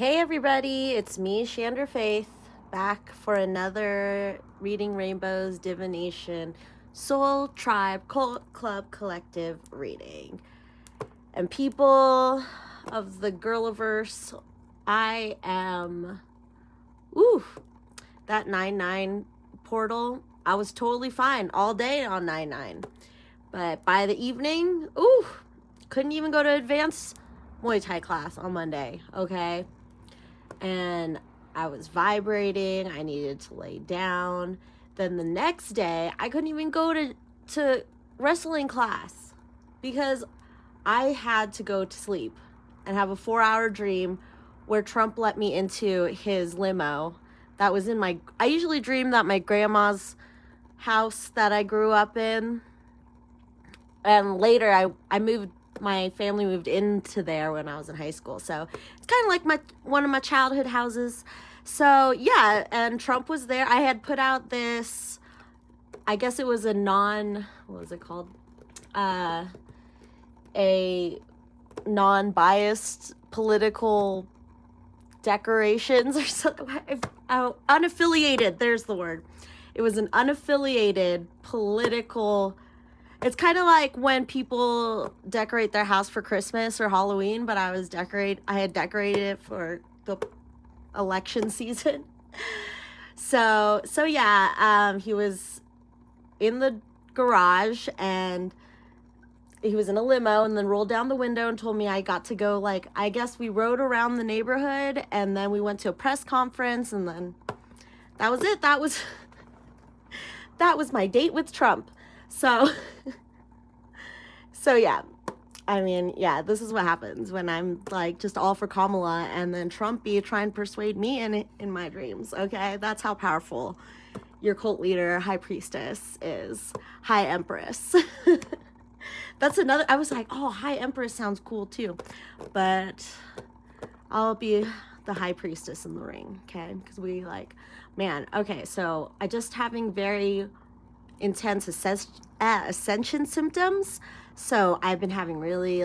Hey everybody, it's me, ShandrahFaith, back for another Reading Rainbow's Divination Soul Tribe Cult Club Collective reading. And people of the Girliverse, I am, that 9-9 portal, I was totally fine all day on 9-9. But by the evening, couldn't even go to advanced Muay Thai class on Monday, okay? And I was vibrating. I needed to lay down. Then the next day, I couldn't even go to wrestling class because I had to go to sleep and have a 4-hour dream where Trump let me into his limo. That was I usually dream that my grandma's house that I grew up in. And later my family moved into there when I was in high school. So it's kind of like one of my childhood houses. So yeah, and Trump was there. I had put out this, I guess it was a what was it called? A non-biased political decorations or something. Unaffiliated, there's the word. It was an unaffiliated political. It's kind of like when people decorate their house for Christmas or Halloween, but I had decorated it for the election season. So yeah, he was in the garage and he was in a limo and then rolled down the window and told me I got to go, I guess we rode around the neighborhood and then we went to a press conference and then that was it. That was my date with Trump. So yeah, I mean, yeah, this is what happens when I'm just all for Kamala and then Trump be trying to persuade me in my dreams, okay? That's how powerful your cult leader, high priestess is. High empress. That's another, I was like, oh, high empress sounds cool too. But I'll be the high priestess in the ring, okay? Because okay, so I just having very intense ascension symptoms. So I've been having really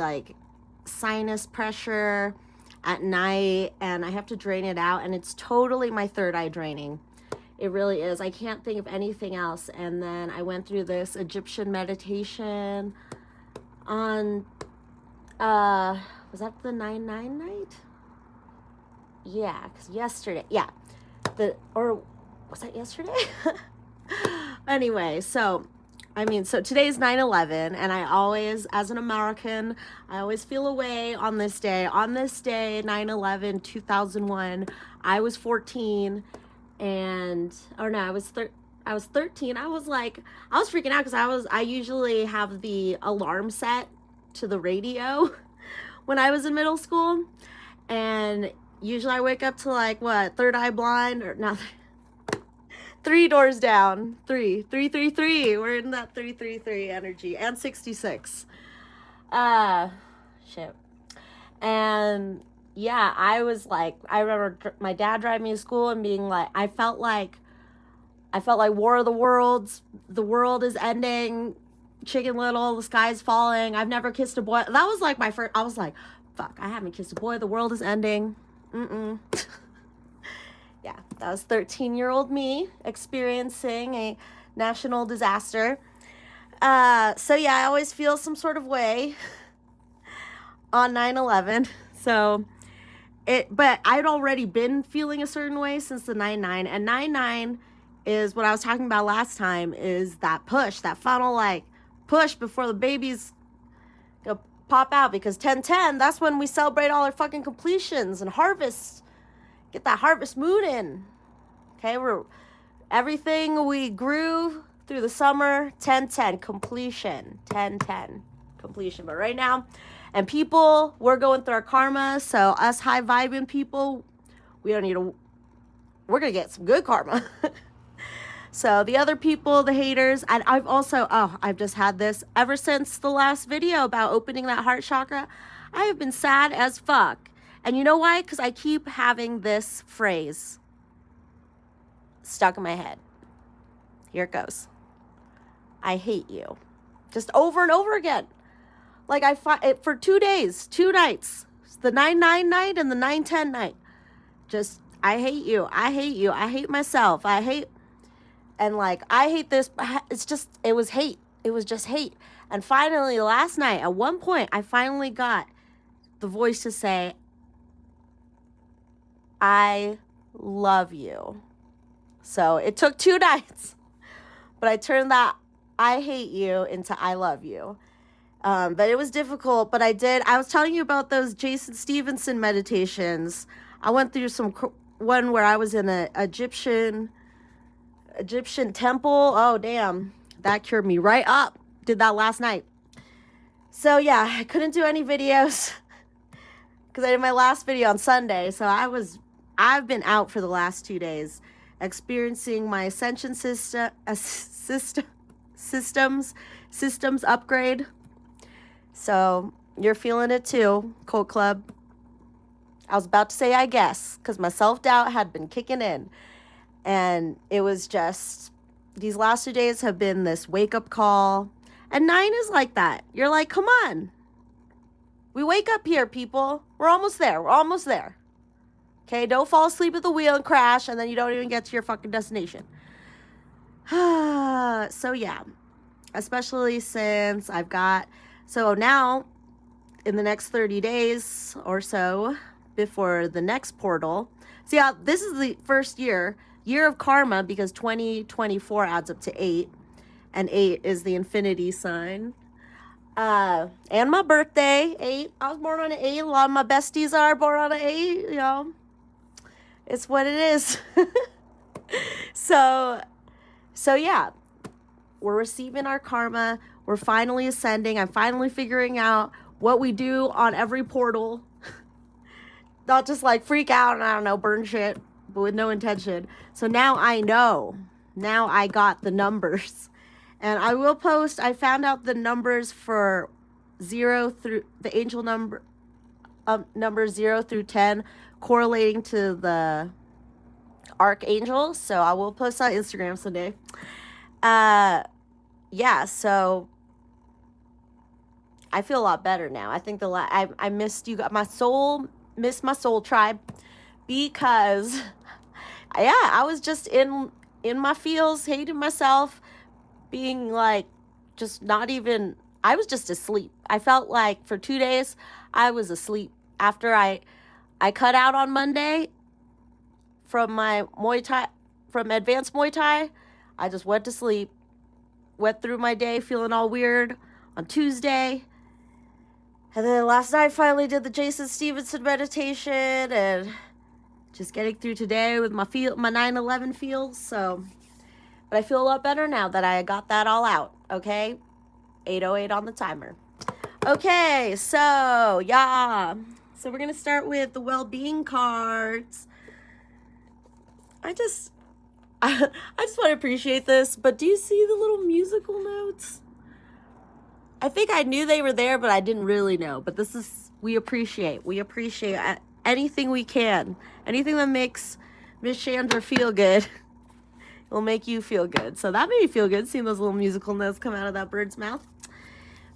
sinus pressure at night and I have to drain it out and it's totally my third eye draining. It really is. I can't think of anything else. And then I went through this Egyptian meditation on, was that the 9-9 night? Yeah, because yesterday, or was that yesterday? Anyway, so today's 9/11, and I always, as an American, I always feel a way on this day. On this day, 9/11, 2001, I was 14, I was 13. I was freaking out because I usually have the alarm set to the radio when I was in middle school, and usually I wake up to third eye blind or nothing. 3 doors down, 333. We're in that 333 energy and 66. Shit. And yeah, I remember my dad driving me to school and being I felt like War of the Worlds. The world is ending. Chicken Little, the sky's falling. I've never kissed a boy. That was my first. I was like, fuck, I haven't kissed a boy. The world is ending. Yeah, that was 13-year-old me experiencing a national disaster. So yeah, I always feel some sort of way on 9/11. But I'd already been feeling a certain way since the 9/9. And 9/9 is what I was talking about last time, is that push, that funnel push before the babies go pop out. Because 10/10, that's when we celebrate all our fucking completions and harvests. Get that harvest mood in. Okay, everything we grew through the summer, 10/10 completion. 10/10 completion. But right now, and people, we're going through our karma. So us high vibing people, we're gonna get some good karma. So the other people, the haters, and I've just had this ever since the last video about opening that heart chakra. I have been sad as fuck. And you know why? Because I keep having this phrase stuck in my head. Here it goes. I hate you. Just over and over again. I fought it for 2 days, 2 nights. The 9/9 night and the 9/10 night. just, I hate you. I hate you. I hate myself. I hate, and like, I hate this. It's just, it was hate. It was just hate. And finally, last night, at one point, I finally got the voice to say, I love you. So it took 2 nights, but I turned that I hate you into I love you. But it was difficult, but I was telling you about those Jason Stevenson meditations. I went through one where I was in an Egyptian temple. Oh, damn. That cured me right up. Did that last night. So yeah, I couldn't do any videos because I did my last video on Sunday. So I've been out for the last 2 days experiencing my ascension systems upgrade. So you're feeling it too, Cult Club. I was about to say I guess, because my self-doubt had been kicking in. And it was just, these last 2 days have been this wake-up call. And 9 is like that. You're like, come on. We wake up here, people. We're almost there. We're almost there. Okay, don't fall asleep at the wheel and crash, and then you don't even get to your fucking destination. So yeah, especially since so now, in the next 30 days or so, before the next portal, see how this is the first year of karma, because 2024 adds up to 8, and 8 is the infinity sign. And my birthday, 8. I was born on an 8. A lot of my besties are born on an 8, you know. It's what it is. So yeah, we're receiving our karma. We're finally ascending. I'm finally figuring out what we do on every portal. Not just like freak out and I don't know, burn shit, but with no intention. So now I know. Now I got the numbers. And I will post, I found out the numbers for 0 through, the angel numbers 0 through 10 correlating to the archangel. So I will post on Instagram someday. Yeah, so I feel a lot better now. I think I missed you. Missed my soul tribe, because yeah, I was just in my feels, hating myself, being like, just not even, I was just asleep. I felt like for 2 days I was asleep after I cut out on Monday from my Muay Thai, from advanced Muay Thai. I just went to sleep, went through my day feeling all weird on Tuesday. And then last night finally did the Jason Stevenson meditation, and just getting through today with my 9/11 feels. So, but I feel a lot better now that I got that all out. Okay, 8:08 on the timer. Okay, so yeah, so we're gonna start with the well-being cards. I just want to appreciate this, but do you see the little musical notes? I think I knew they were there, but I didn't really know. But this is, we appreciate anything we can. Anything that makes Miss Chandra feel good will make you feel good. So that made me feel good, seeing those little musical notes come out of that bird's mouth.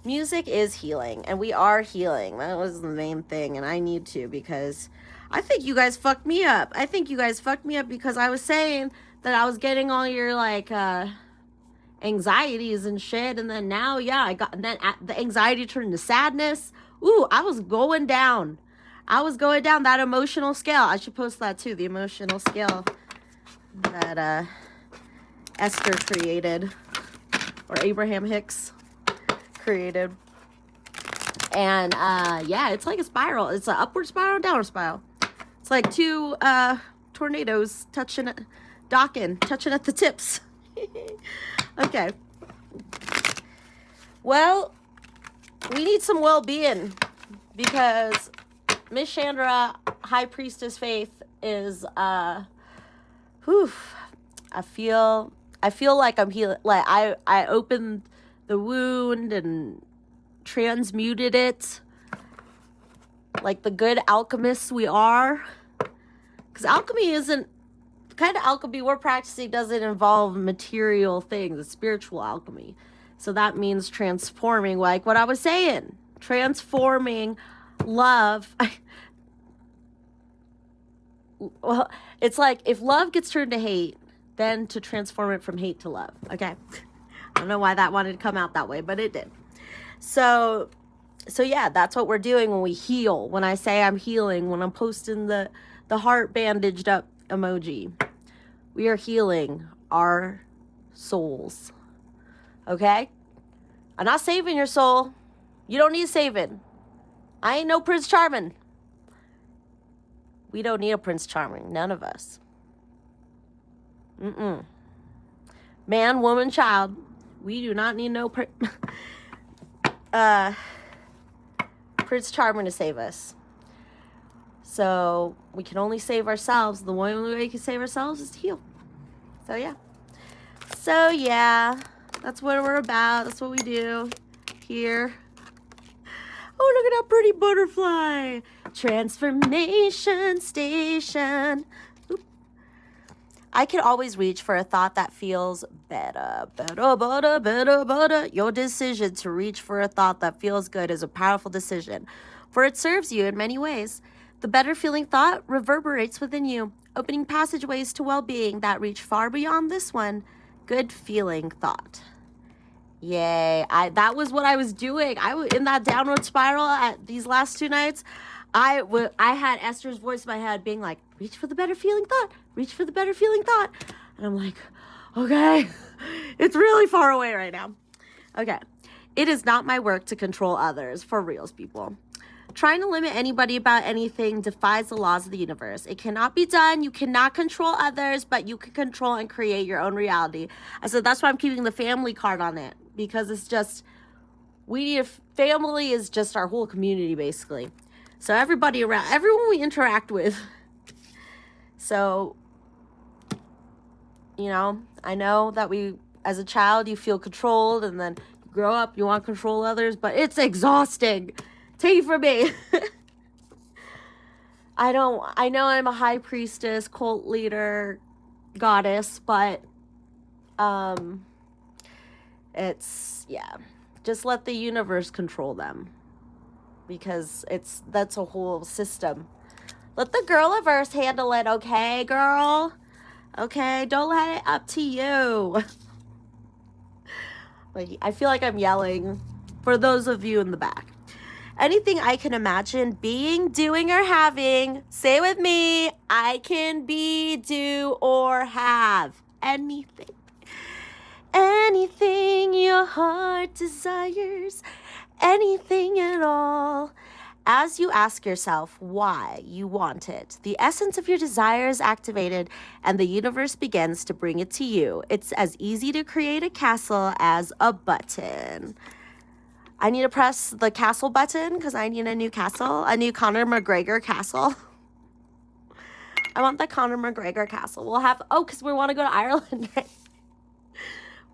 Music is healing, and we are healing. That was the main thing, and I need to, because I think you guys fucked me up. I think you guys fucked me up because I was saying that I was getting all your, like, anxieties and shit, and then now, yeah, the anxiety turned into sadness. Ooh, I was going down that emotional scale. I should post that too, the emotional scale that Esther created, or Abraham Hicks created. And yeah, it's like a spiral. It's an upward spiral, downward spiral. It's like 2 tornadoes touching at the tips. Okay. Well, we need some well-being, because Miss Chandra, High Priestess Faith, is I feel like I'm healing. Like I opened the wound and transmuted it, like the good alchemists we are. Because alchemy isn't, the kind of alchemy we're practicing doesn't involve material things. It's spiritual alchemy. So that means transforming, like what I was saying, transforming love well, it's like if love gets turned to hate, then to transform it from hate to love. Okay. I don't know why that wanted to come out that way, but it did. So yeah, that's what we're doing when we heal. When I say I'm healing, when I'm posting the heart bandaged up emoji, we are healing our souls. Okay? I'm not saving your soul. You don't need saving. I ain't no Prince Charming. We don't need a Prince Charming. None of us. Man, woman, child. We do not need no Prince Charming to save us. So we can only save ourselves. The only way we can save ourselves is to heal. So yeah. That's what we're about. That's what we do here. Oh, look at that pretty butterfly. Transformation station. Oop. I can always reach for a thought that feels better. Your decision to reach for a thought that feels good is a powerful decision, for it serves you in many ways. The better feeling thought reverberates within you, opening passageways to well-being that reach far beyond this one. Good feeling thought. Yay. That was what I was doing. I was in that downward spiral at these last 2 nights. I had Esther's voice in my head being like, reach for the better feeling thought. Reach for the better feeling thought. And I'm like, okay, it's really far away right now. Okay. It is not my work to control others, for reals, people. Trying to limit anybody about anything defies the laws of the universe. It cannot be done. You cannot control others, but you can control and create your own reality. I said, that's why I'm keeping the family card on it, because it's just, family is just our whole community, basically. So everybody around, everyone we interact with. So, I know that as a child, you feel controlled, and then you grow up, you want to control others, but it's exhausting. Take it from me. I know I'm a high priestess, cult leader, goddess, but just let the universe control them, because that's a whole system. Let the girliverse handle it, okay, girl? Okay, don't let it up to you. I feel like I'm yelling for those of you in the back. Anything I can imagine being, doing, or having, say with me, I can be, do, or have. Anything. Anything your heart desires. Anything at all. As you ask yourself why you want it, the essence of your desire is activated and the universe begins to bring it to you. It's as easy to create a castle as a button. I need to press the castle button because I need a new castle, a new Conor McGregor castle. I want the Conor McGregor castle. We'll have, because we want to go to Ireland.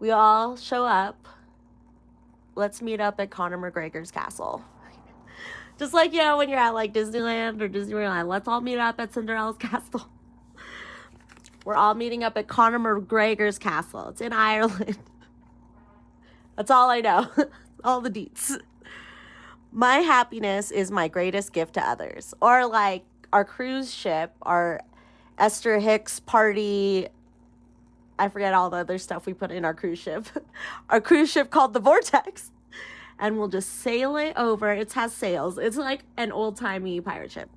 We all show up. Let's meet up at Conor McGregor's castle. Just like, when you're at like Disneyland or Disneyland, let's all meet up at Cinderella's castle. We're all meeting up at Conor McGregor's castle. It's in Ireland. That's all I know. All the deets. My happiness is my greatest gift to others. Or like our cruise ship, our Esther Hicks party. I forget all the other stuff we put in our cruise ship. Our cruise ship called the Vortex. And we'll just sail it over. It has sails. It's like an old-timey pirate ship.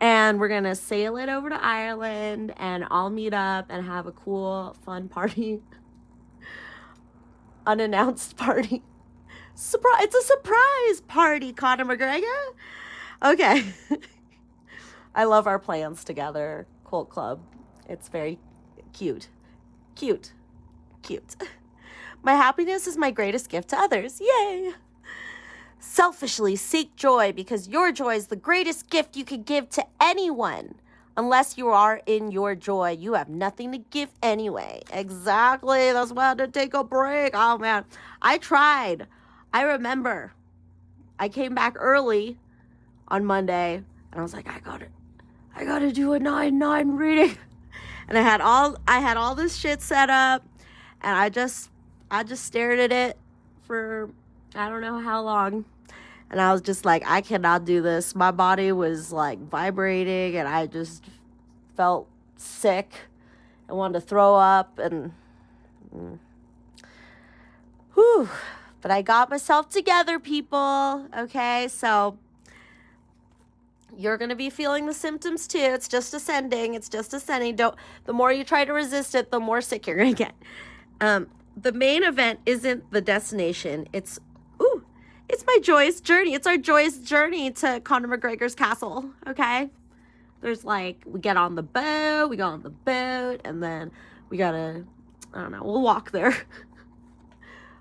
And we're going to sail it over to Ireland and all meet up and have a cool, fun party. Unannounced party. Surprise! It's a surprise party, Conor McGregor. Okay. I love our plans together, Cult Club. It's very cute. Cute. My happiness is my greatest gift to others. Yay! Selfishly seek joy because your joy is the greatest gift you can give to anyone. Unless you are in your joy, you have nothing to give anyway. Exactly. That's why I had to take a break. Oh, man. I tried. I remember I came back early on Monday and I was like, I gotta do a 9/9 reading. And I had all this shit set up and I just stared at it for I don't know how long. And I was just like, I cannot do this. My body was like vibrating and I just felt sick and wanted to throw up and whew. But I got myself together, people. Okay, so you're going to be feeling the symptoms too. It's just ascending. It's just ascending. The more you try to resist it, the more sick you're going to get. The main event isn't the destination. It's my joyous journey. It's our joyous journey to Conor McGregor's castle. Okay. There's like, we go on the boat, and then we gotta, I don't know, we'll walk there.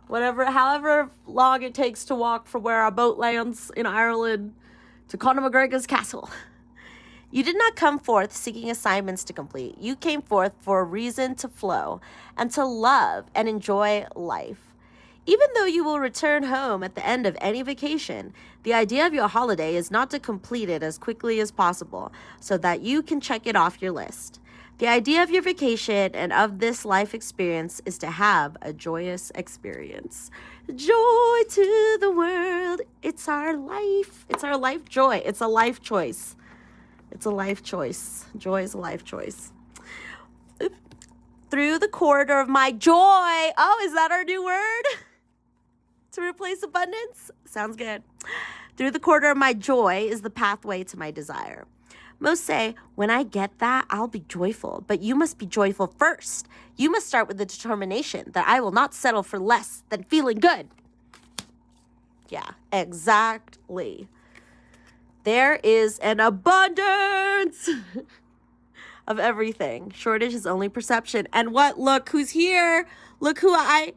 However long it takes to walk from where our boat lands in Ireland to Conor McGregor's castle. You did not come forth seeking assignments to complete. You came forth for a reason to flow and to love and enjoy life. Even though you will return home at the end of any vacation, the idea of your holiday is not to complete it as quickly as possible so that you can check it off your list. The idea of your vacation and of this life experience is to have a joyous experience. Joy to the world. It's our life. It's our life joy. It's a life choice. It's a life choice. Joy is a life choice. Through the corridor of my joy. Oh, is that our new word? To replace abundance? Sounds good. Through the corridor of my joy is the pathway to my desire. Most say, when I get that, I'll be joyful. But you must be joyful first. You must start with the determination that I will not settle for less than feeling good. Yeah, exactly. There is an abundance of everything. Shortage is only perception. And what? Look who's here. Look who I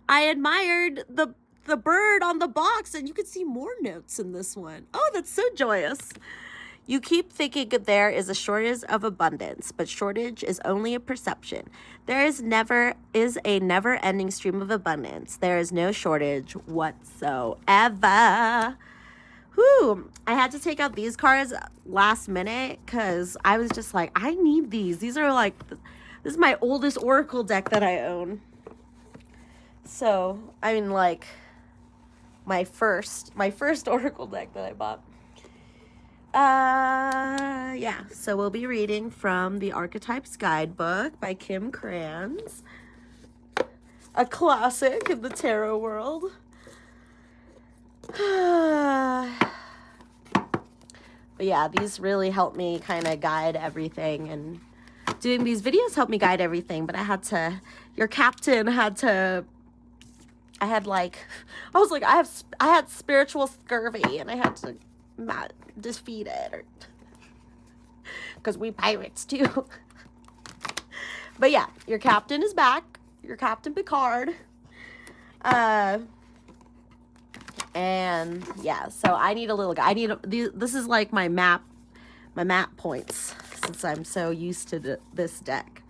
admired the bird on the box, and you can see more notes in this one. Oh, that's so joyous. You keep thinking there is a shortage of abundance, but shortage is only a perception. There is a never-ending stream of abundance. There is no shortage whatsoever. Whew. I had to take out these cards last minute because I was just like, I need these. These are like, this is my oldest Oracle deck that I own. So, I mean, like, my first Oracle deck that I bought. Yeah, so we'll be reading from the Archetypes Guidebook by Kim Kranz, a classic in the tarot world. But yeah, these really help me kind of guide everything, and doing these videos helped me guide everything, but I had spiritual scurvy, and I had to not defeat it, because we pirates too. But yeah, your captain is back, your Captain Picard. And yeah, so I need a little guy. This is like my map points, since I'm so used to this deck.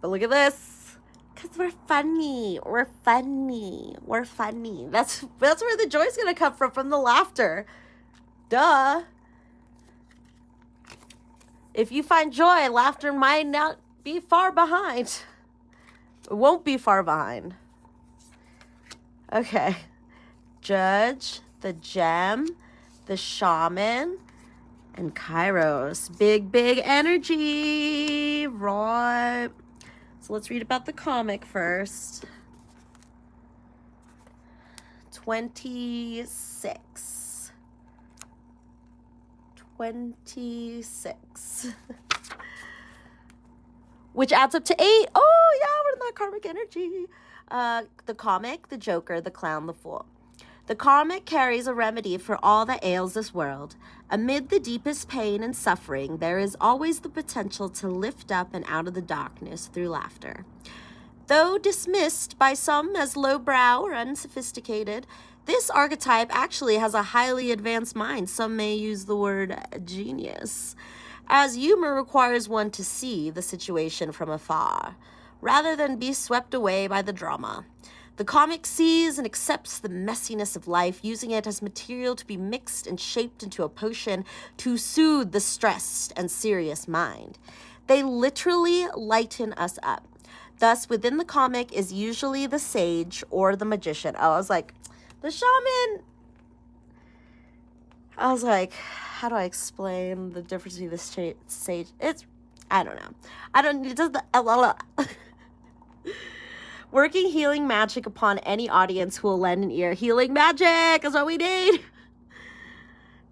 But look at this, because we're funny. That's where the joy's gonna come from the laughter. Duh. If you find joy, laughter might not be far behind. It won't be far behind. Okay. Judge, the Gem, the Shaman, and Kairos. Big energy. Right. So let's read about the comic first. 26. Which adds up to 8. Oh, yeah, we're in that karmic energy. The comic, the Joker, the Clown, the Fool. The comic carries a remedy for all that ails this world. Amid the deepest pain and suffering, there is always the potential to lift up and out of the darkness through laughter. Though dismissed by some as lowbrow or unsophisticated, this archetype actually has a highly advanced mind. Some may use the word genius, as humor requires one to see the situation from afar, rather than be swept away by the drama. The comic sees and accepts the messiness of life, using it as material to be mixed and shaped into a potion to soothe the stressed and serious mind. They literally lighten us up. Thus, within the comic is usually the sage or the magician. I was like, the shaman. I was like, how do I explain the difference between the sage? It's I don't know. It does the working healing magic upon any audience who will lend an ear. Healing magic is what we need.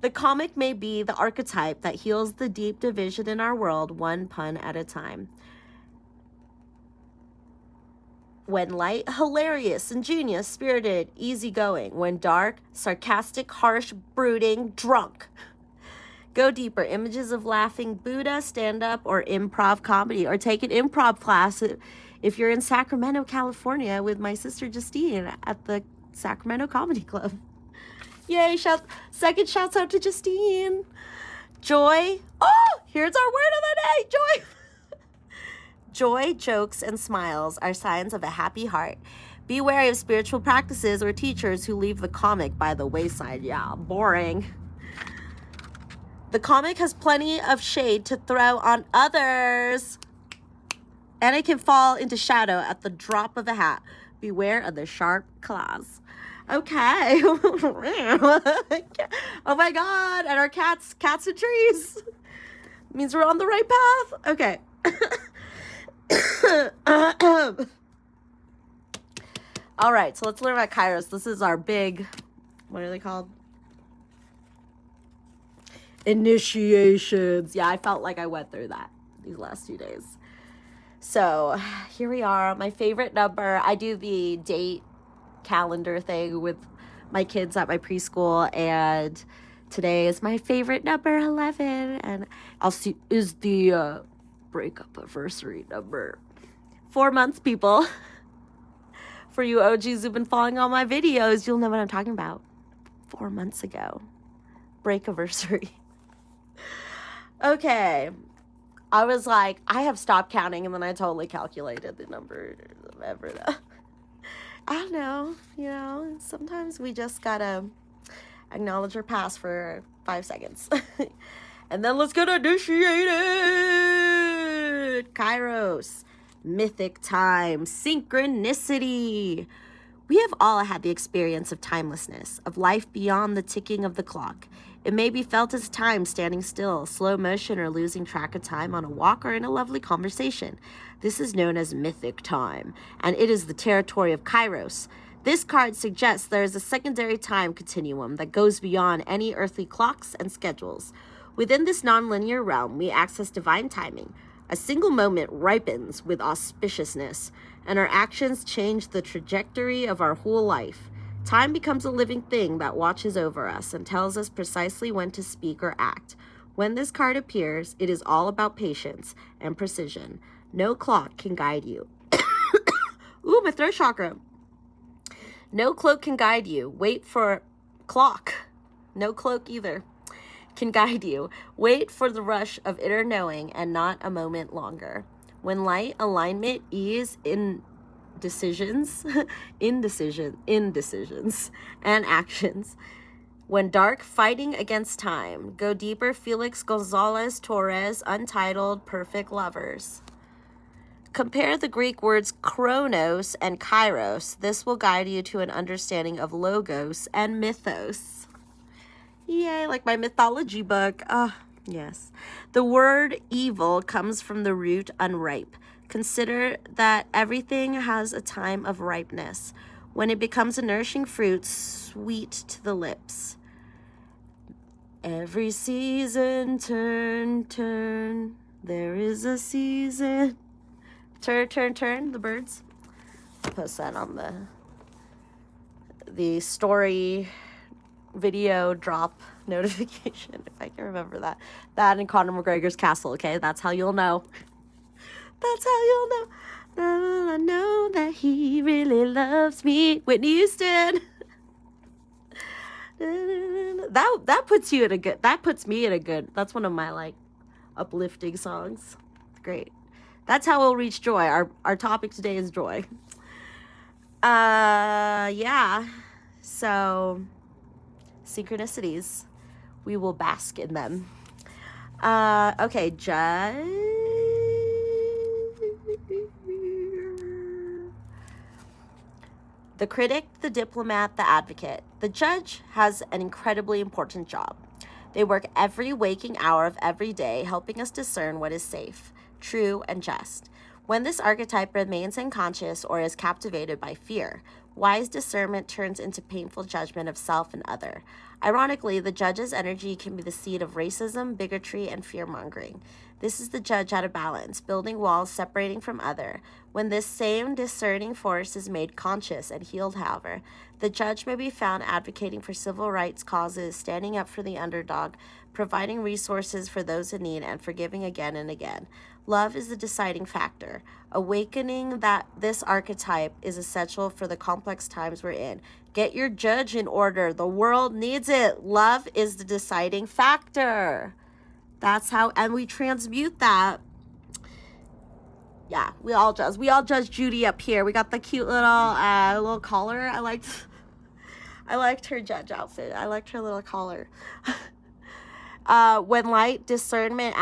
The comic may be the archetype that heals the deep division in our world, one pun at a time. When light, hilarious, ingenious, spirited, easygoing. When dark, sarcastic, harsh, brooding, drunk. Go deeper. Images of laughing Buddha, stand-up, or improv comedy. Or take an improv class if you're in Sacramento, California with my sister Justine at the Sacramento Comedy Club. Yay, second shouts out to Justine. Joy. Oh, here's our word of the day, joy. Joy, jokes, and smiles are signs of a happy heart. Be wary of spiritual practices or teachers who leave the comic by the wayside. Yeah, boring. The comic has plenty of shade to throw on others. And it can fall into shadow at the drop of a hat. Beware of the sharp claws. Okay. Oh my God. And our cats and trees. Means we're on the right path. Okay. All right. So let's learn about Kairos. This is our big, what are they called? Initiations. Yeah, I felt like I went through that these last 2 days. So here we are. My favorite number. I do the date calendar thing with my kids at my preschool, and today is my favorite number, 11, and I'll see is the breakup anniversary number. 4 months, people. For you OGs who've been following all my videos, you'll know what I'm talking about. 4 months ago. Break anniversary. Okay. I was like, I have stopped counting, and then I totally calculated the number of ever. I don't know, sometimes we just gotta acknowledge our past for 5 seconds. And then let's get initiated. Kairos, mythic time, synchronicity. We have all had the experience of timelessness, of life beyond the ticking of the clock. It may be felt as time standing still, slow motion, or losing track of time on a walk or in a lovely conversation. This is known as mythic time, and it is the territory of Kairos. This card suggests there is a secondary time continuum that goes beyond any earthly clocks and schedules. Within this nonlinear realm, we access divine timing. A single moment ripens with auspiciousness, and our actions change the trajectory of our whole life. Time becomes a living thing that watches over us and tells us precisely when to speak or act. When this card appears, it is all about patience and precision. No clock can guide you. Ooh, my throat chakra. No cloak can guide you. Wait for clock. No cloak either can guide you. Wait for the rush of inner knowing and not a moment longer. When light, alignment, ease, indecisions, and actions. When dark, fighting against time. Go deeper, Felix Gonzalez Torres, Untitled, Perfect Lovers. Compare the Greek words chronos and kairos. This will guide you to an understanding of logos and mythos. Yay, like my mythology book. Yes. The word evil comes from the root unripe. Consider that everything has a time of ripeness. When it becomes a nourishing fruit, sweet to the lips. Every season, turn. There is a season. Turn, the birds. I'll post that on the story video drop notification, if I can remember that. That and Conor McGregor's castle, okay? That's how you'll know. That's how you'll know. I know that he really loves me. Whitney Houston. That puts you in a good, that's one of my uplifting songs. Great. That's how we'll reach joy. Our topic today is joy. Yeah. So, synchronicities. We will bask in them. Okay, judge. The critic, the diplomat, the advocate. The judge has an incredibly important job. They work every waking hour of every day, helping us discern what is safe. true, and just. When this archetype remains unconscious or is captivated by fear, wise discernment turns into painful judgment of self and other. Ironically, the judge's energy can be the seed of racism, bigotry, and fear-mongering. This is the judge out of balance, building walls separating from other. When this same discerning force is made conscious and healed, however, the judge may be found advocating for civil rights causes, standing up for the underdog, providing resources for those in need, and forgiving again and again. Love is the deciding factor. Awakening that this archetype is essential for the complex times we're in. Get your judge in order. The world needs it. Love is the deciding factor. That's how, and we transmute that. Yeah, we all judge Judy up here. We got the cute little collar. I liked her judge outfit. I liked her little collar. When light, discernment,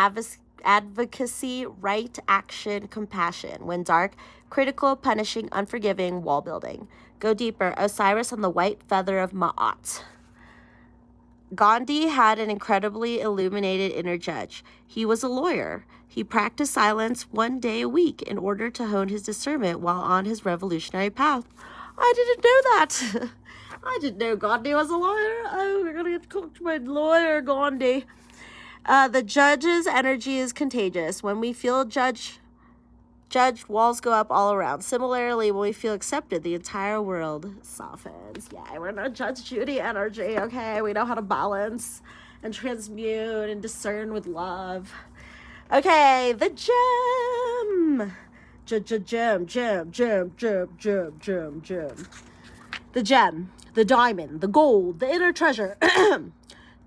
advocacy, right action, compassion. When dark, critical, punishing, unforgiving, wall building. Go deeper. Osiris on the white feather of Ma'at. Gandhi had an incredibly illuminated inner judge. He was a lawyer. He practiced silence one day a week in order to hone his discernment while on his revolutionary path. I didn't know that. I didn't know Gandhi was a lawyer. Oh, we're going to get to coach my lawyer, Gandhi. The judge's energy is contagious. When we feel judged, walls go up all around. Similarly, when we feel accepted, the entire world softens. Yeah, we're not Judge Judy energy, okay? We know how to balance and transmute and discern with love. Okay, the gem. Gem. The gem, the diamond, the gold, the inner treasure.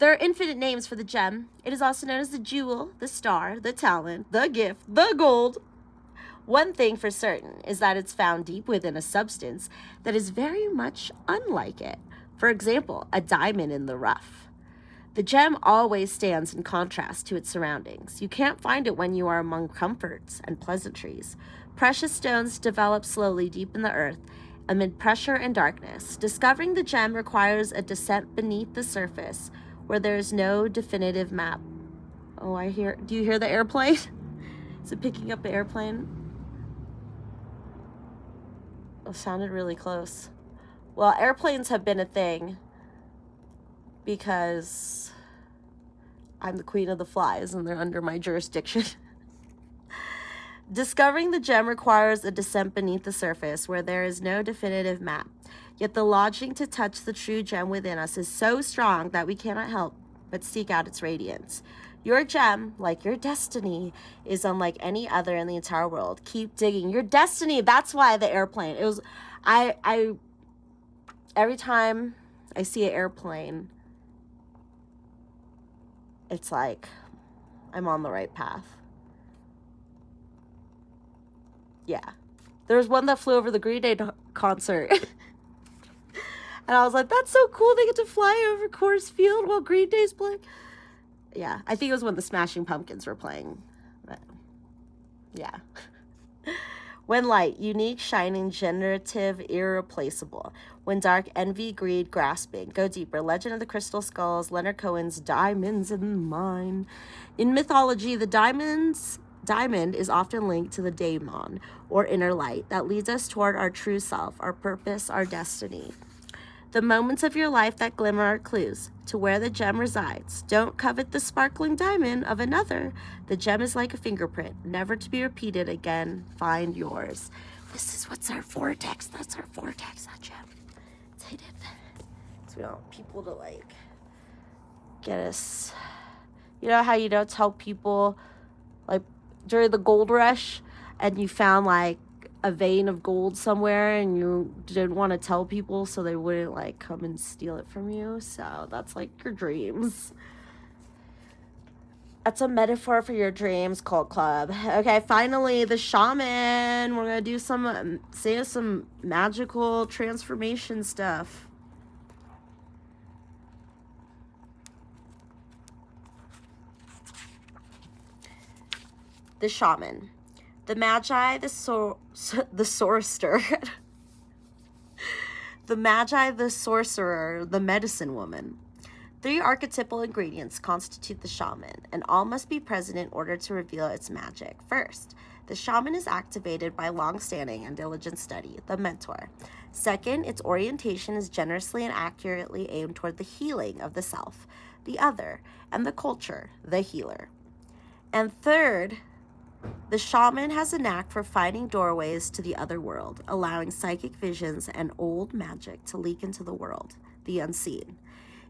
There are infinite names for the gem. It is also known as the jewel, the star, the talent, the gift, the gold. One thing for certain is that it's found deep within a substance that is very much unlike it. For example, a diamond in the rough. The gem always stands in contrast to its surroundings. You can't find it when you are among comforts and pleasantries. Precious stones develop slowly deep in the earth, amid pressure and darkness. Discovering the gem requires a descent beneath the surface, where there is no definitive map. Oh, do you hear the airplane? Is it picking up the airplane? It sounded really close. Well, airplanes have been a thing because I'm the queen of the flies and they're under my jurisdiction. Discovering the gem requires a descent beneath the surface where there is no definitive map. Yet the longing to touch the true gem within us is so strong that we cannot help but seek out its radiance. Your gem, like your destiny, is unlike any other in the entire world. Keep digging. Your destiny, that's why the airplane. It was, every time I see an airplane, it's like I'm on the right path. Yeah. There was one that flew over the Green Day concert. And I was like, that's so cool. They get to fly over Coors Field while Green Day's playing. Yeah, I think it was when the Smashing Pumpkins were playing. But, yeah. When light, unique, shining, generative, irreplaceable. When dark, envy, greed, grasping. Go deeper. Legend of the Crystal Skulls, Leonard Cohen's Diamonds in the Mine. In mythology, the diamond is often linked to the daemon, or inner light, that leads us toward our true self, our purpose, our destiny. The moments of your life that glimmer are clues to where the gem resides. Don't covet the sparkling diamond of another. The gem is like a fingerprint, never to be repeated again. Find yours. This is what's our vortex. That's our vortex, that gem. It's hidden. So we don't want people to, like, get us. You know how you don't tell people, like, during the gold rush, and you found, like, a vein of gold somewhere and you didn't want to tell people so they wouldn't like come and steal it from you. So that's like your dreams. That's a metaphor for your dreams, cult club. Okay, finally, the shaman. We're going to do some magical transformation stuff. The shaman. The magi, the sorcerer, the magi, the sorcerer, the medicine woman. 3 archetypal ingredients constitute the shaman, and all must be present in order to reveal its magic. First, the shaman is activated by long-standing and diligent study, the mentor. Second, its orientation is generously and accurately aimed toward the healing of the self, the other, and the culture, the healer. And third, the shaman has a knack for finding doorways to the other world, allowing psychic visions and old magic to leak into the world, the unseen.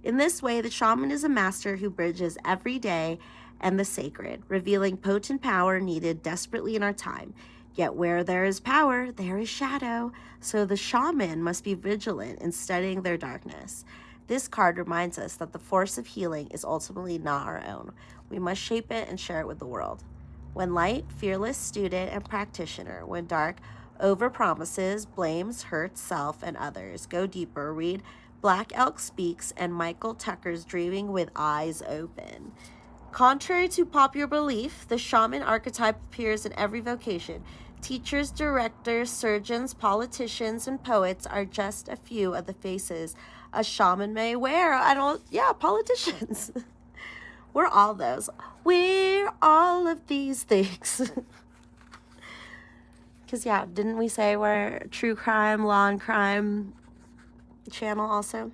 In this way, the shaman is a master who bridges every day and the sacred, revealing potent power needed desperately in our time. Yet where there is power, there is shadow, so the shaman must be vigilant in studying their darkness. This card reminds us that the force of healing is ultimately not our own. We must shape it and share it with the world. When light, fearless student and practitioner. When dark, overpromises, blames, hurts self and others. Go deeper. Read Black Elk Speaks and Michael Tucker's Dreaming with Eyes Open. Contrary to popular belief, the shaman archetype appears in every vocation. Teachers, directors, surgeons, politicians, and poets are just a few of the faces a shaman may wear. Politicians. We're all those. We're all of these things. Because, didn't we say we're true crime, law and crime channel also?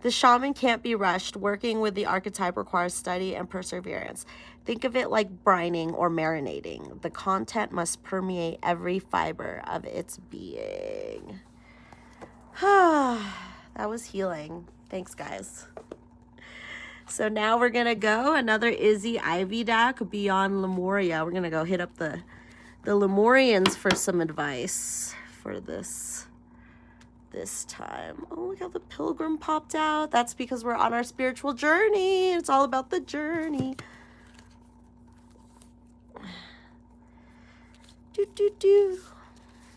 The shaman can't be rushed. Working with the archetype requires study and perseverance. Think of it like brining or marinating. The content must permeate every fiber of its being. That was healing. Thanks, guys. So now we're going to go another Izzy Ivy deck, Beyond Lemuria. We're going to go hit up the Lemurians for some advice for this time. Oh, look how the pilgrim popped out. That's because we're on our spiritual journey. It's all about the journey.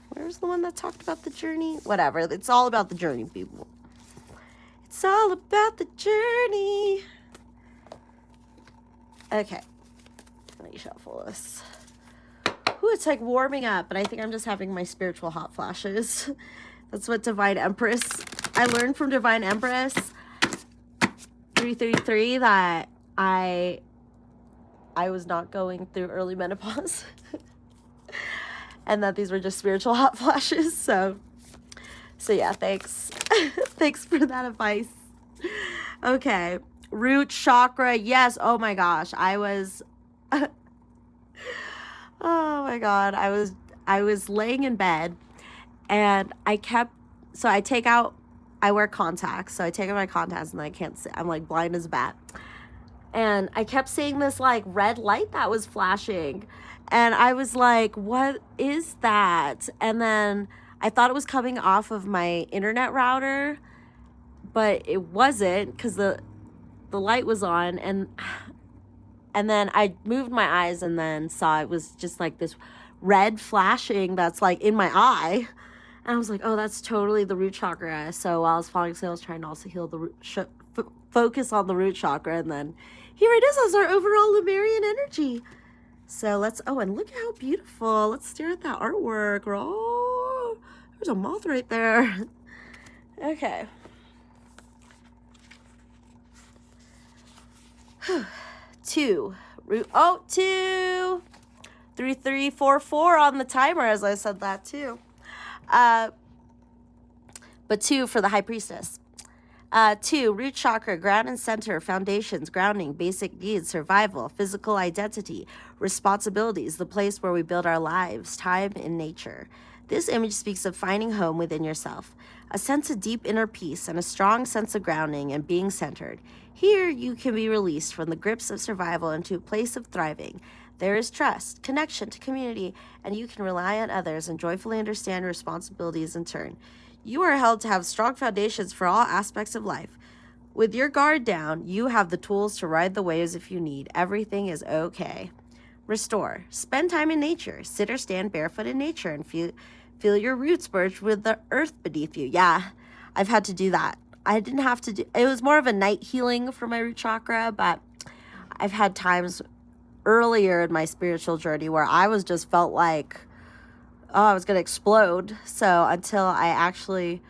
Where's the one that talked about the journey? Whatever. It's all about the journey, people. It's all about the journey. Okay. Let me shuffle this. Ooh, it's like warming up, but I think I'm just having my spiritual hot flashes. That's what Divine Empress, I learned from Divine Empress 333 that I was not going through early menopause. And that these were just spiritual hot flashes. So yeah, thanks. Thanks for that advice. Okay. Root chakra. Yes. Oh my gosh. Oh my God. I was laying in bed and I wear contacts. So I take out my contacts and I can't see. I'm like blind as a bat. And I kept seeing this like red light that was flashing. And I was like, what is that? And then I thought it was coming off of my internet router, but it wasn't because the light was on. And then I moved my eyes and then saw it was just like this red flashing that's like in my eye. And I was like, oh, that's totally the root chakra. So while I was falling asleep, I was trying to also heal the root focus on the root chakra. And then here it is as our overall Lemurian energy. So and look how beautiful. Let's stare at that artwork. Oh, there's a moth right there. Okay. 2. 3344 on the timer as I said that too. But 2 for the High Priestess. 2, root chakra, ground and center, foundations, grounding, basic needs, survival, physical identity, responsibilities, the place where we build our lives, time in nature. This image speaks of finding home within yourself, a sense of deep inner peace and a strong sense of grounding and being centered. Here you can be released from the grips of survival into a place of thriving. There is trust, connection to community, and you can rely on others and joyfully understand responsibilities in turn. You are held to have strong foundations for all aspects of life. With your guard down, you have the tools to ride the waves if you need. Everything is okay. Restore. Spend time in nature. Sit or stand barefoot in nature and feel your roots merge with the earth beneath you. Yeah, I've had to do that. I didn't have to do, it was more of a night healing for my root chakra, but I've had times earlier in my spiritual journey where I was just felt like, I was going to explode. So until I actually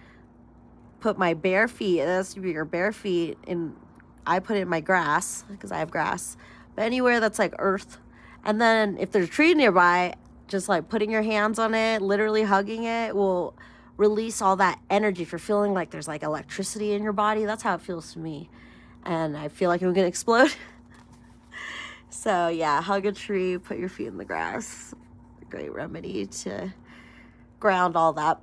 put my bare feet, it has to be your bare feet, in I put it in my grass because I have grass, but anywhere that's like earth. And then if there's a tree nearby, just like putting your hands on it, literally hugging it, will release all that energy. If you're feeling like there's like electricity in your body, that's how it feels to me. And I feel like I'm gonna explode. So yeah, hug a tree, put your feet in the grass. Great remedy to ground all that.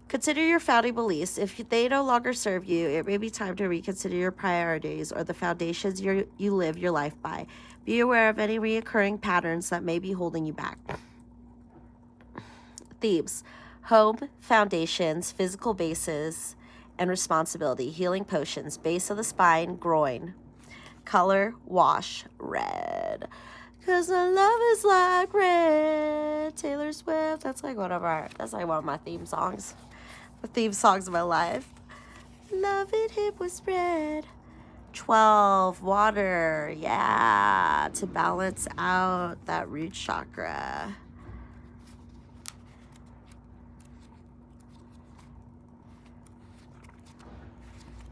Consider your founding beliefs. If they no longer serve you, it may be time to reconsider your priorities or the foundations you live your life by. Be aware of any reoccurring patterns that may be holding you back. Themes: home, foundations, physical bases, and responsibility. Healing potions, base of the spine, groin. Color: wash, red. 'Cause the love is like red. Taylor Swift. That's like one of my theme songs. The theme songs of my life. Love it, it was red. 12, water. Yeah, to balance out that root chakra.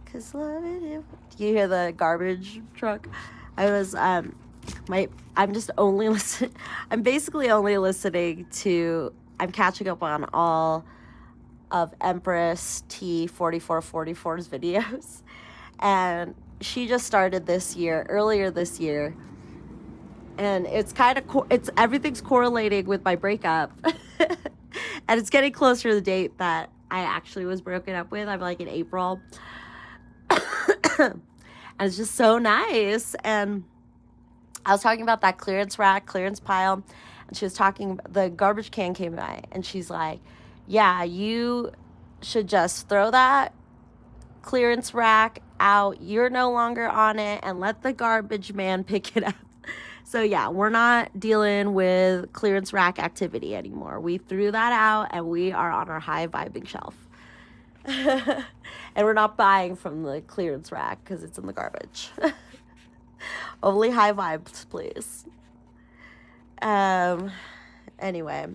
Cause love it. Do you hear the garbage truck? I'm basically only listening to, I'm catching up on all of Empress T4444's videos. And she just started earlier this year. And it's kind of, everything's correlating with my breakup. And it's getting closer to the date that I actually was broken up with. I'm like in April. And it's just so nice. And I was talking about that clearance pile, and she was talking, the garbage can came by, and she's like, yeah, you should just throw that clearance rack out. You're no longer on it, and let the garbage man pick it up. So yeah, we're not dealing with clearance rack activity anymore. We threw that out, and we are on our high vibing shelf. And we're not buying from the clearance rack because it's in the garbage. Only high vibes, please. Anyway.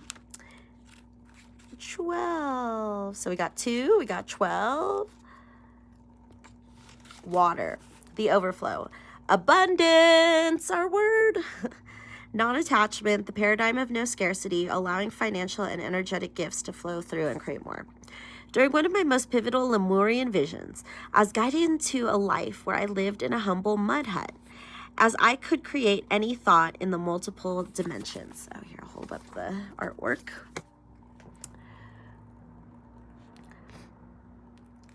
12. So we got 2. We got 12. Water. The overflow. Abundance, our word. Non-attachment, the paradigm of no scarcity, allowing financial and energetic gifts to flow through and create more. During one of my most pivotal Lemurian visions, I was guided into a life where I lived in a humble mud hut, as I could create any thought in the multiple dimensions. Oh, here, I'll hold up the artwork.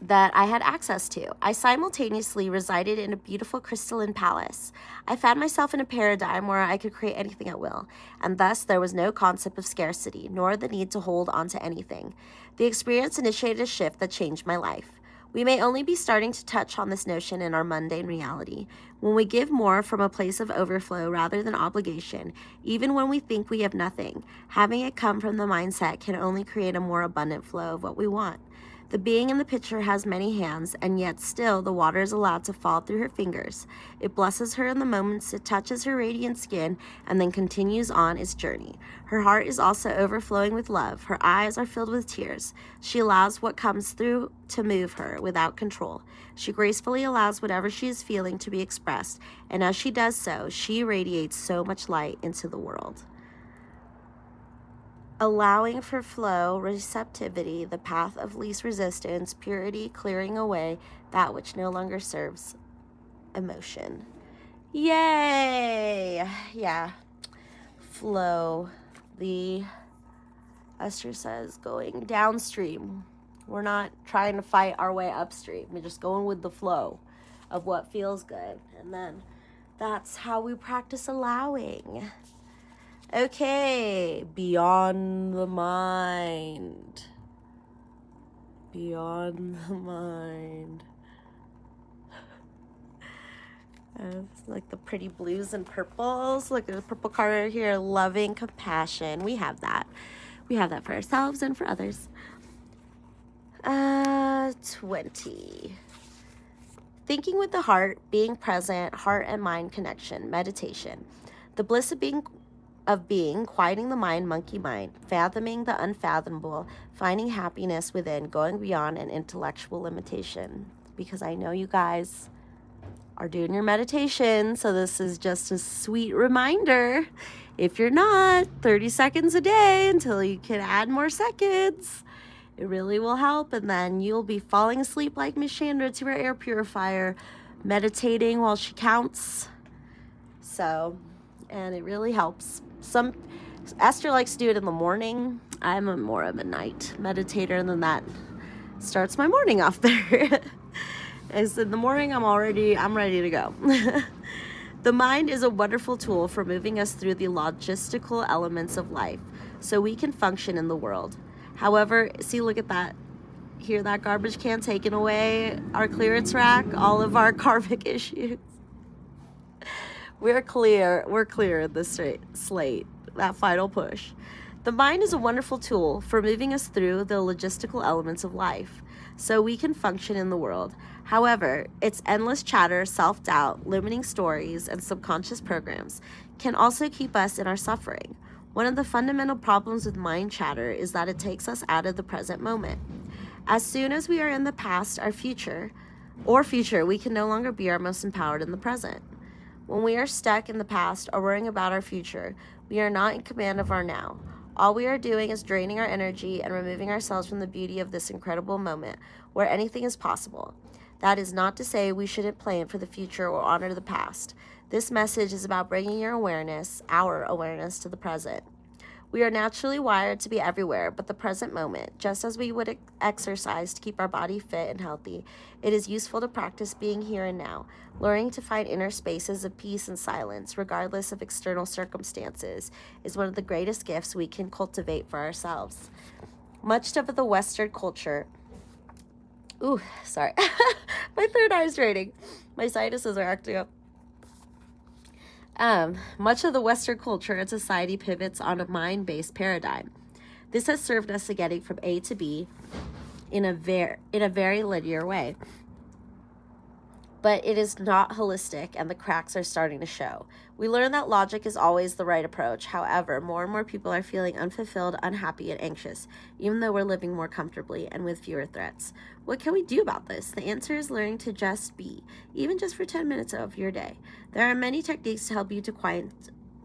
That I had access to. I simultaneously resided in a beautiful crystalline palace. I found myself in a paradigm where I could create anything at will, and thus there was no concept of scarcity, nor the need to hold on to anything. The experience initiated a shift that changed my life. We may only be starting to touch on this notion in our mundane reality. When we give more from a place of overflow rather than obligation, even when we think we have nothing, having it come from the mindset can only create a more abundant flow of what we want. The being in the picture has many hands, and yet still the water is allowed to fall through her fingers. It blesses her in the moments it touches her radiant skin, and then continues on its journey. Her heart is also overflowing with love. Her eyes are filled with tears. She allows what comes through to move her without control. She gracefully allows whatever she is feeling to be expressed, and as she does so, she radiates so much light into the world. Allowing for flow, receptivity, the path of least resistance, purity, clearing away that which no longer serves emotion. Yay! Yeah. Flow. The Esther says going downstream. We're not trying to fight our way upstream. We're just going with the flow of what feels good. And then that's how we practice allowing. Okay, beyond the mind. Beyond the mind. It's like the pretty blues and purples. Look at the purple card right here. Loving compassion. We have that. We have that for ourselves and for others. 20. Thinking with the heart, being present, heart and mind connection, meditation. The bliss of being, quieting the mind, monkey mind, fathoming the unfathomable, finding happiness within, going beyond an intellectual limitation. Because I know you guys are doing your meditation. So this is just a sweet reminder. If you're not, 30 seconds a day until you can add more seconds. It really will help. And then you'll be falling asleep like Miss Chandra to her air purifier, meditating while she counts. So, and it really helps. Esther likes to do it in the morning. I'm more of a night meditator, and then that starts my morning off there. As in the morning, I'm ready to go. The mind is a wonderful tool for moving us through the logistical elements of life so we can function in the world. However, see, look at that. Hear that garbage can taking away our clearance rack, all of our karmic issues. We're clear in this slate, that final push. The mind is a wonderful tool for moving us through the logistical elements of life so we can function in the world. However, its endless chatter, self-doubt, limiting stories, and subconscious programs can also keep us in our suffering. One of the fundamental problems with mind chatter is that it takes us out of the present moment. As soon as we are in the past, our future, we can no longer be our most empowered in the present. When we are stuck in the past or worrying about our future, we are not in command of our now. All we are doing is draining our energy and removing ourselves from the beauty of this incredible moment where anything is possible. That is not to say we shouldn't plan for the future or honor the past. This message is about bringing our awareness to the present. We are naturally wired to be everywhere but the present moment. Just as we would exercise to keep our body fit and healthy, it is useful to practice being here and now, learning to find inner spaces of peace and silence, regardless of external circumstances, is one of the greatest gifts we can cultivate for ourselves. Much of the Western culture... Ooh, sorry. My third eye is draining. My sinuses are acting up. Much of the Western culture and society pivots on a mind-based paradigm. This has served us to getting from A to B in a very linear way. But it is not holistic, and the cracks are starting to show. We learn that logic is always the right approach. However, more and more people are feeling unfulfilled, unhappy, and anxious, even though we're living more comfortably and with fewer threats. What can we do about this? The answer is learning to just be, even just for 10 minutes of your day. There are many techniques to help you to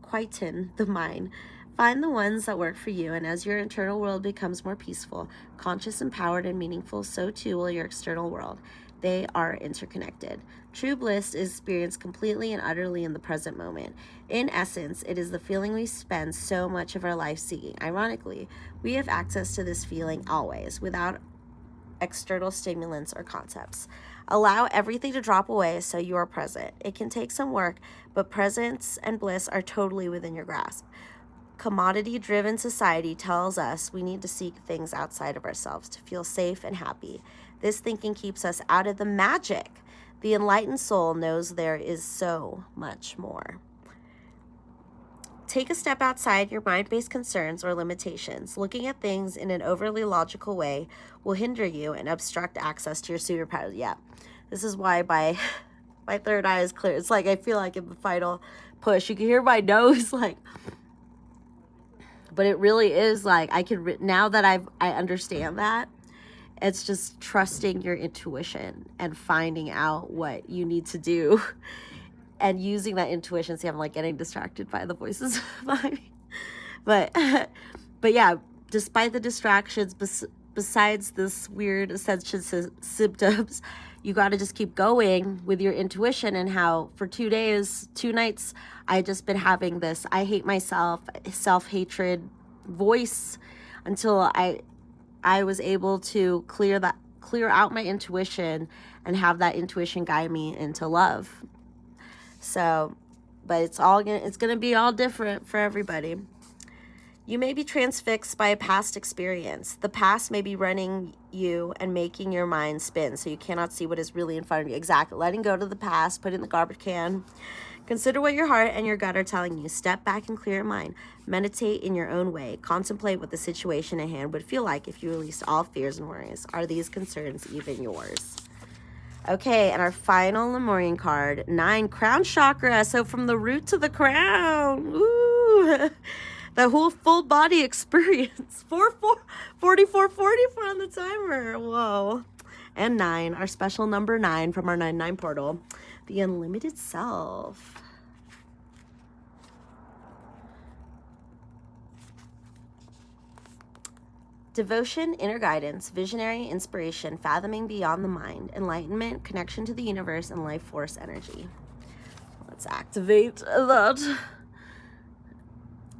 quieten the mind. Find the ones that work for you, and as your internal world becomes more peaceful, conscious, empowered, and meaningful, so too will your external world. They are interconnected. True bliss is experienced completely and utterly in the present moment. In essence, it is the feeling we spend so much of our life seeking. Ironically, we have access to this feeling always, without external stimulants or concepts. Allow everything to drop away so you are present. It can take some work, but presence and bliss are totally within your grasp. Commodity-driven society tells us we need to seek things outside of ourselves to feel safe and happy. This thinking keeps us out of the magic. The enlightened soul knows there is so much more. Take a step outside your mind-based concerns or limitations. Looking at things in an overly logical way will hinder you and obstruct access to your superpowers. Yeah, this is why my third eye is clear. It's like I feel like in the final push, you can hear my nose like... But it really is like now that I understand that, it's just trusting your intuition and finding out what you need to do and using that intuition. See, I'm like getting distracted by the voices behind me. But yeah, despite the distractions, besides this weird ascension symptoms, you got to just keep going with your intuition. And how for 2 nights, I just been having this I hate myself, self-hatred voice until I was able to clear out my intuition and have that intuition guide me into love. So, but it's gonna be all different for everybody. You may be transfixed by a past experience. The past may be running you and making your mind spin, so you cannot see what is really in front of you. Exactly. Letting go to the past, put it in the garbage can. Consider what your heart and your gut are telling you. Step back and clear your mind. Meditate in your own way. Contemplate what the situation at hand would feel like if you released all fears and worries. Are these concerns even yours? Okay, and our final Lemurian card, 9, Crown Chakra. So from the root to the crown. Ooh. The whole full body experience. 44 on the timer. Whoa. and 9, our special number 9 from our 9-9 portal, the unlimited self. Devotion, inner guidance, visionary, inspiration, fathoming beyond the mind, enlightenment, connection to the universe, and life force energy. Let's activate that.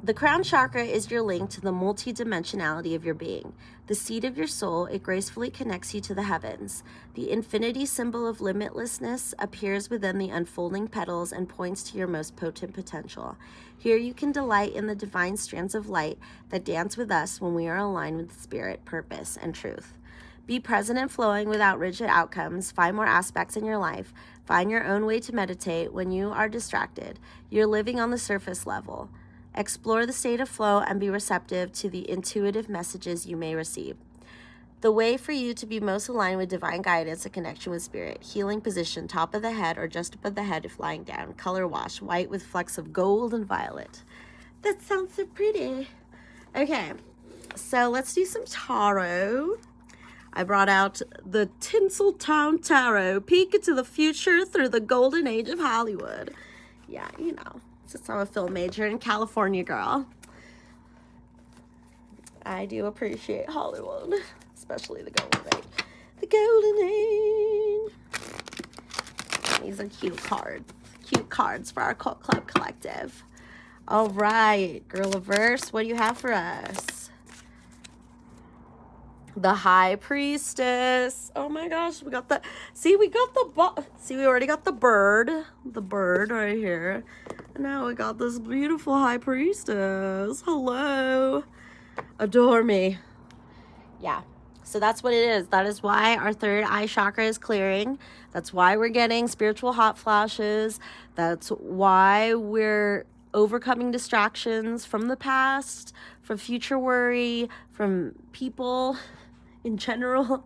The crown chakra is your link to the multidimensionality of your being. The seat of your soul, it gracefully connects you to the heavens. The infinity symbol of limitlessness appears within the unfolding petals and points to your most potent potential. Here you can delight in the divine strands of light that dance with us when we are aligned with spirit, purpose, and truth. Be present and flowing without rigid outcomes. Find more aspects in your life. Find your own way to meditate when you are distracted. You're living on the surface level. Explore the state of flow and be receptive to the intuitive messages you may receive. The way for you to be most aligned with divine guidance and connection with spirit. Healing position, top of the head or just above the head if lying down. Color wash, white with flecks of gold and violet. That sounds so pretty. Okay, so let's do some tarot. I brought out the Tinseltown Tarot. Peek into the future through the golden age of Hollywood. Yeah, you know. Since I'm a film major and California girl, I do appreciate Hollywood, especially the golden age. The golden age. These are cute cards. Cute cards for our Cult Club Collective. All right, Girl of Verse, what do you have for us? The High Priestess. Oh my gosh, we got the, see, we already got the bird right here. And now we got this beautiful High Priestess. Hello. Adore me. Yeah, so that's what it is. That is why our third eye chakra is clearing. That's why we're getting spiritual hot flashes. That's why we're overcoming distractions from the past, from future worry, from people in general.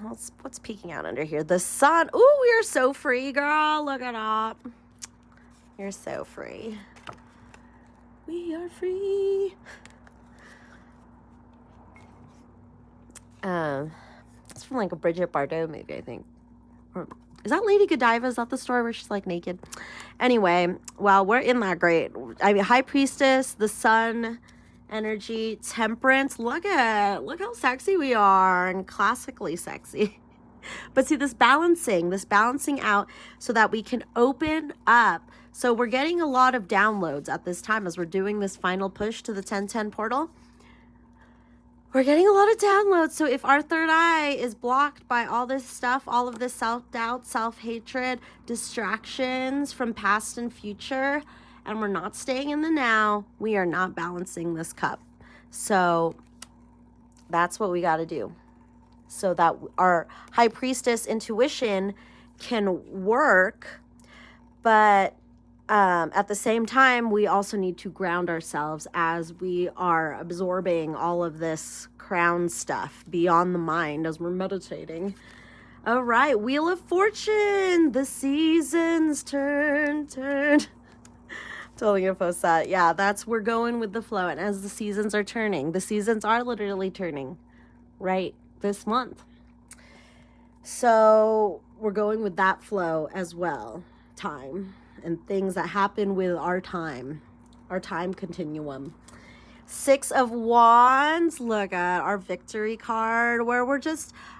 What's peeking out under here? The sun. Ooh, we are so free, girl. Look it up. You're so free. We are free. It's from like a Bridget Bardot movie, I think. Or is that Lady Godiva? Is that the story where she's like naked? Anyway, well, we're in that great. I mean, High Priestess, the sun energy, temperance. Look how sexy we are, and classically sexy. But see, this balancing out so that we can open up. So we're getting a lot of downloads at this time as we're doing this final push to the 1010 portal. We're getting a lot of downloads. So if our third eye is blocked by all this stuff, all of this self-doubt, self-hatred, distractions from past and future, and we're not staying in the now, we are not balancing this cup. So that's what we got to do so that our High Priestess intuition can work. But at the same time, we also need to ground ourselves as we are absorbing all of this crown stuff beyond the mind as we're meditating. All right, Wheel of Fortune, the seasons turn. Totally gonna post that. Yeah, we're going with the flow. And as the seasons are turning, the seasons are literally turning right this month. So we're going with that flow as well. Time and things that happen with our time continuum. 6 of Wands. Look at our victory card where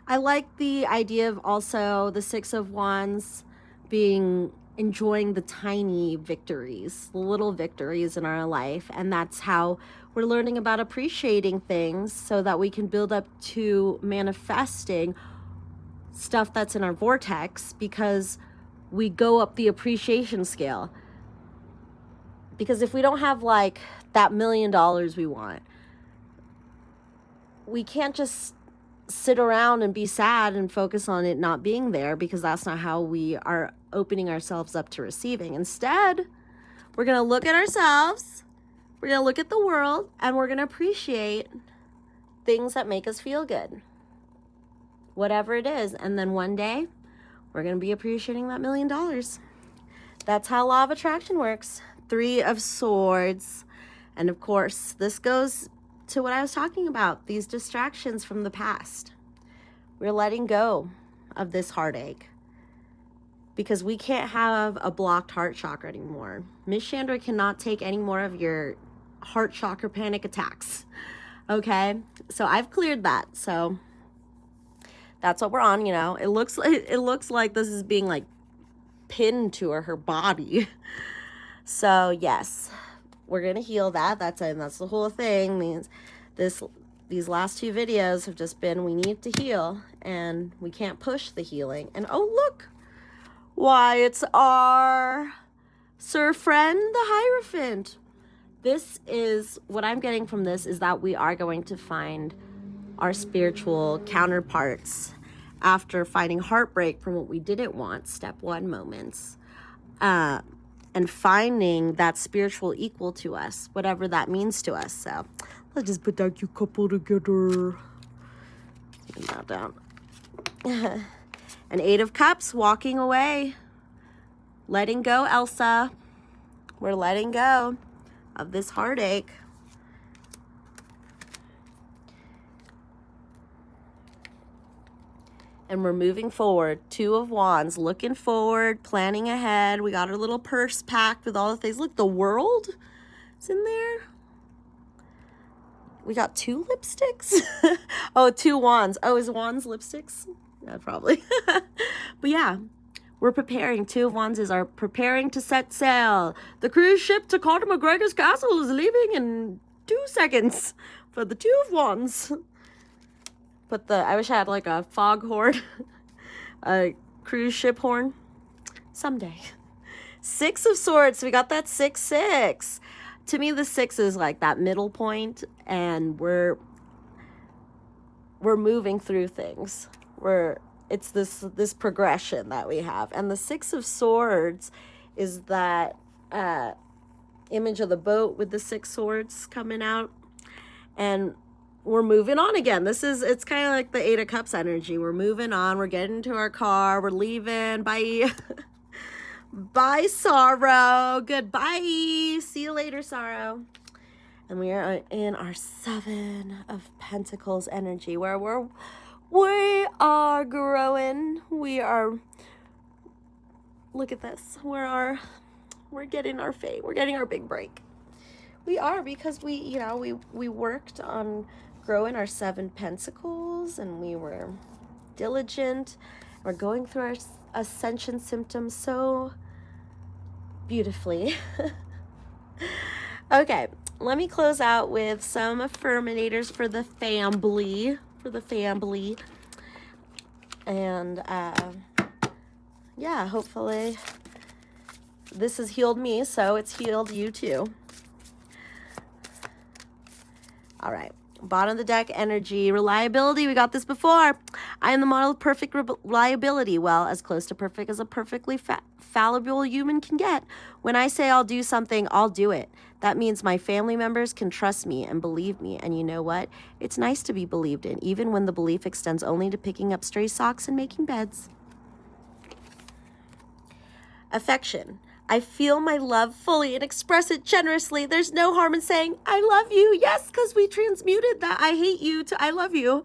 I like the idea of also the 6 of Wands being enjoying the tiny victories, the little victories in our life. And that's how we're learning about appreciating things so that we can build up to manifesting stuff that's in our vortex, because we go up the appreciation scale. Because if we don't have like that $1 million we want, we can't just sit around and be sad and focus on it not being there, because that's not how we are opening ourselves up to receiving. Instead, we're going to look at ourselves, we're going to look at the world, and we're going to appreciate things that make us feel good, whatever it is. And then one day we're going to be appreciating that $1 million. That's how law of attraction works. 3 of Swords. And of course, this goes to what I was talking about, these distractions from the past. We're letting go of this heartache because we can't have a blocked heart chakra anymore. Miss Chandra cannot take any more of your heart chakra panic attacks. Okay? So I've cleared that. So that's what we're on, you know. It looks like this is being like pinned to her body. So yes, we're gonna heal that. That's the whole thing. Means these last 2 videos have just been, we need to heal and we can't push the healing. And oh look, why, it's our Sir Friend the Hierophant. This is what I'm getting from this, is that we are going to find our spiritual counterparts after fighting heartbreak from what we didn't want, step 1 moments, and finding that spiritual equal to us, whatever that means to us. So let's just put that cute couple together. Put that down. An 8 of Cups, walking away, letting go, Elsa. We're letting go of this heartache. And we're moving forward. 2 of Wands, looking forward, planning ahead. We got our little purse packed with all the things. Look, the world is in there. We got 2 lipsticks. Oh, 2 Wands. Oh, is Wands lipsticks? Yeah, probably. But yeah, we're preparing. 2 of Wands is our preparing to set sail. The cruise ship to Conor McGregor's castle is leaving in 2 seconds for the 2 of Wands. But I wish I had like a fog horn, a cruise ship horn. Someday. 6 of Swords. We got that 6-6. To me, the 6 is like that middle point, and we're moving through things. It's this progression that we have. And the 6 of Swords is that image of the boat with the 6 swords coming out. And we're moving on again. It's kind of like the 8 of Cups energy. We're moving on. We're getting into our car. We're leaving. Bye. Bye, sorrow. Goodbye. See you later, sorrow. And we are in our 7 of Pentacles energy, where we are growing. We are, look at this. We're getting our fate. We're getting our big break. We are, because we worked on growing our 7 Pentacles, and we were diligent. We're going through our ascension symptoms so beautifully. Okay, let me close out with some affirminators for the family. And yeah, hopefully this has healed me, so it's healed you too. All right, bottom of the deck energy, reliability. We got this before. I am the model of perfect reliability. Well, as close to perfect as a perfectly fallible human can get. When I say I'll do something, I'll do it. That means my family members can trust me and believe me. And you know what? It's nice to be believed in, even when the belief extends only to picking up stray socks and making beds. Affection. I feel my love fully and express it generously. There's no harm in saying, I love you. Yes, because we transmuted that I hate you to I love you.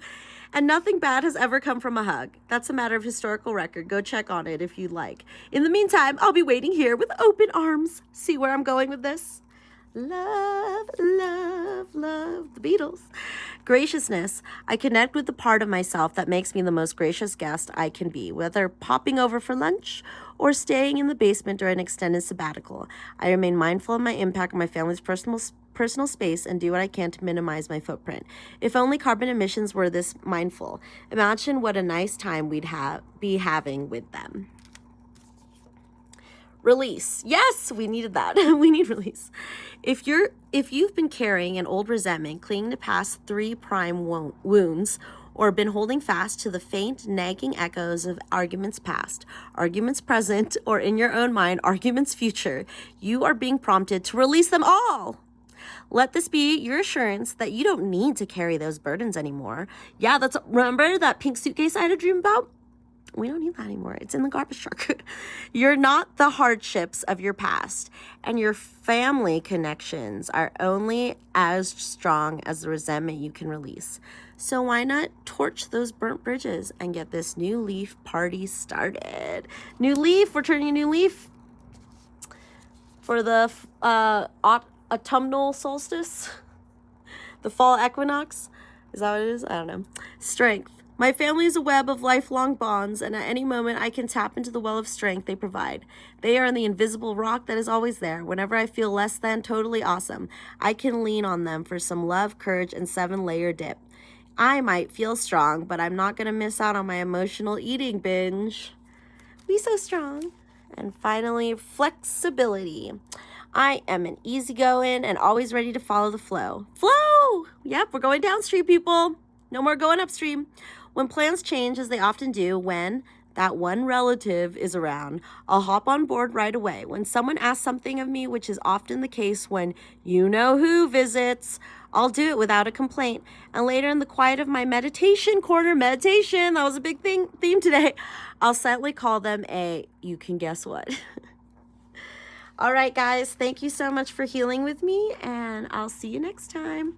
And nothing bad has ever come from a hug. That's a matter of historical record. Go check on it if you'd like. In the meantime, I'll be waiting here with open arms. See where I'm going with this? Love, love, love. The Beatles. Graciousness. I connect with the part of myself that makes me the most gracious guest I can be, whether popping over for lunch or staying in the basement during an extended sabbatical. I remain mindful of my impact on my family's personal space and do what I can to minimize my footprint. If only carbon emissions were this mindful. Imagine what a nice time we'd be having with them. Release. Yes, we needed that. We need release. If you've been carrying an old resentment, clinging to past 3 prime wounds, or been holding fast to the faint, nagging echoes of arguments past, arguments present, or in your own mind, arguments future, you are being prompted to release them all. Let this be your assurance that you don't need to carry those burdens anymore. Yeah, remember that pink suitcase I had a dream about? We don't need that anymore. It's in the garbage truck. You're not the hardships of your past, and your family connections are only as strong as the resentment you can release. So why not torch those burnt bridges and get this new leaf party started? New leaf, we're turning a new leaf for the autumnal solstice, the fall equinox. Is that what it is? I don't know. Strength. My family is a web of lifelong bonds, and at any moment I can tap into the well of strength they provide. They are the invisible rock that is always there. Whenever I feel less than totally awesome, I can lean on them for some love, courage, and 7-layer dip. I might feel strong, but I'm not going to miss out on my emotional eating binge. Be so strong. And finally, flexibility. I am an easygoing and always ready to follow the flow. Flow! Yep, we're going downstream, people. No more going upstream. When plans change, as they often do, when that one relative is around, I'll hop on board right away. When someone asks something of me, which is often the case when you-know-who visits, I'll do it without a complaint. And later in the quiet of my meditation corner, meditation, that was a big theme today, I'll silently call them you can guess what. All right, guys, thank you so much for healing with me, and I'll see you next time.